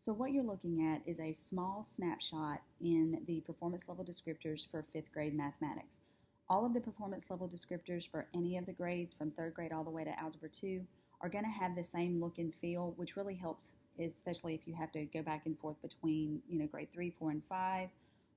So what you're looking at is a small snapshot in the performance level descriptors for fifth grade mathematics. All of the performance level descriptors for any of the grades from third grade all the way to Algebra 2 are going to have the same look and feel, which really helps, especially if you have to go back and forth between, grade 3, 4, and 5,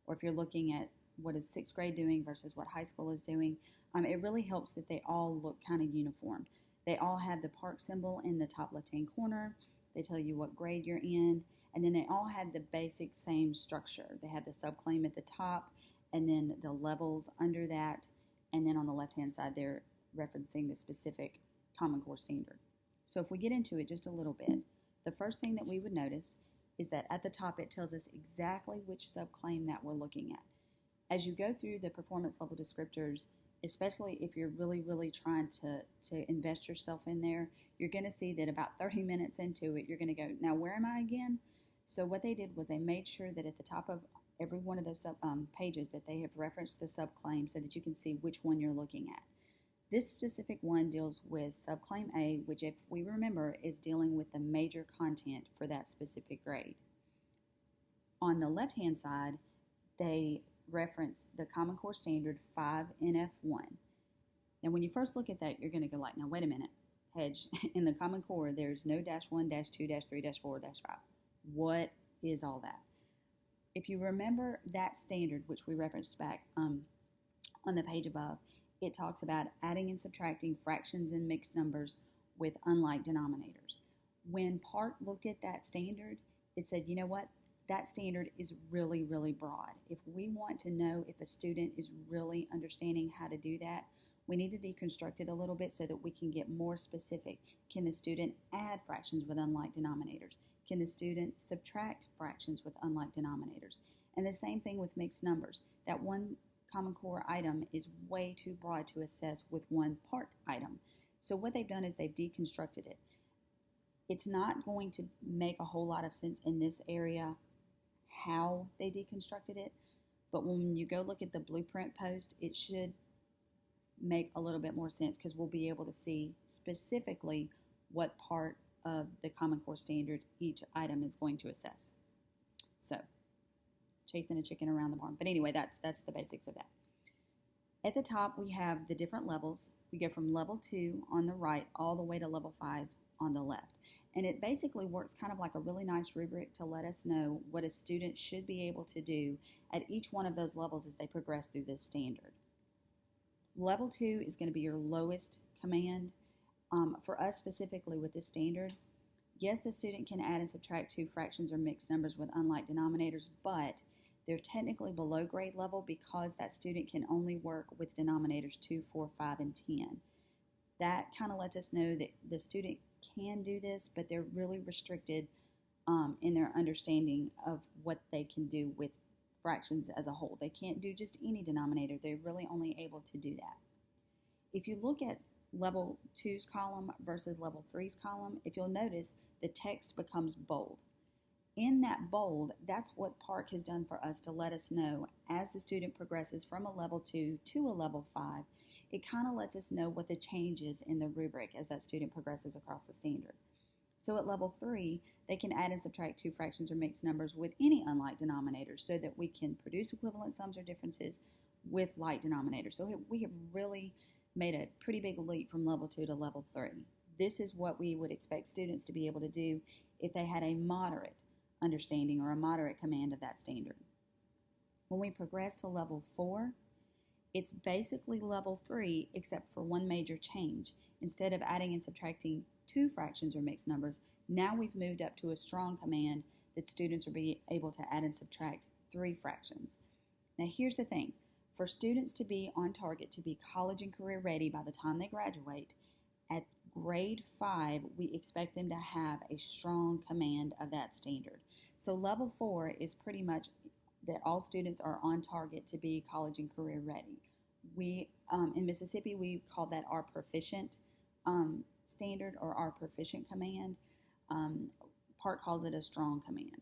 or if you're looking at what is sixth grade doing versus what high school is doing. It really helps that they all look kind of uniform. They all have the park symbol in the top left-hand corner. They tell you what grade you're in, and then they all have the basic same structure. They have the subclaim at the top, and then the levels under that, and then on the left-hand side, they're referencing the specific Common Core standard. So if we get into it just a little bit, the first thing that we would notice is that at the top, it tells us exactly which subclaim that we're looking at. As you go through the performance level descriptors, especially if you're really, really trying to invest yourself in there, you're going to see that about 30 minutes into it, you're going to go, now where am I again? So what they did was they made sure that at the top of every one of those pages that they have referenced the subclaim so that you can see which one you're looking at. This specific one deals with subclaim A, which if we remember is dealing with the major content for that specific grade. On the left-hand side, they reference the Common Core Standard 5NF1. Now when you first look at that, you're going to go like, now wait a minute, Hedge, in the Common Core there's no -1, -2, -3, -4, -5. What is all that? If you remember that standard, which we referenced back on the page above, it talks about adding and subtracting fractions and mixed numbers with unlike denominators. When Park looked at that standard, it said, you know what? That standard is really, really broad. If we want to know if a student is really understanding how to do that, we need to deconstruct it a little bit so that we can get more specific. Can the student add fractions with unlike denominators? Can the student subtract fractions with unlike denominators? And the same thing with mixed numbers. That one Common Core item is way too broad to assess with one Park item. So what they've done is they've deconstructed it. It's not going to make a whole lot of sense in this area how they deconstructed it, but when you go look at the blueprint post, it should make a little bit more sense because we'll be able to see specifically what part of the Common Core standard each item is going to assess. So, chasing a chicken around the barn. But anyway, that's the basics of that. At the top, we have the different levels. We go from level 2 on the right all the way to level 5 on the left. And it basically works kind of like a really nice rubric to let us know what a student should be able to do at each one of those levels as they progress through this standard. Level 2 is going to be your lowest command. For us specifically with this standard, yes, the student can add and subtract two fractions or mixed numbers with unlike denominators, but they're technically below grade level because that student can only work with denominators 2, 4, 5, and 10. That kind of lets us know that the student can do this, but they're really restricted in their understanding of what they can do with fractions as a whole. They can't do just any denominator. They're really only able to do that. If you look at level 2's column versus level 3's column, if you'll notice, the text becomes bold. In that bold, that's what Park has done for us to let us know as the student progresses from a level 2 to a level 5, it kind of lets us know what the change is in the rubric as that student progresses across the standard. So at level 3, they can add and subtract two fractions or mixed numbers with any unlike denominators so that we can produce equivalent sums or differences with like denominators. So we have really made a pretty big leap from level 2 to level 3. This is what we would expect students to be able to do if they had a moderate understanding or a moderate command of that standard. When we progress to level 4, it's basically level 3 except for one major change. Instead of adding and subtracting two fractions or mixed numbers, now we've moved up to a strong command that students will be able to add and subtract three fractions. Now here's the thing. For students to be on target to be college and career ready by the time they graduate, at grade 5, we expect them to have a strong command of that standard. So level 4 is pretty much that all students are on target to be college and career ready. We, in Mississippi, we call that our proficient standard or our proficient command. Park calls it a strong command.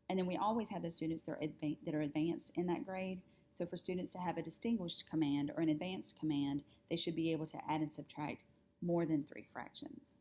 And then we always have those students that are advanced in that grade. So for students to have a distinguished command or an advanced command, they should be able to add and subtract more than three fractions.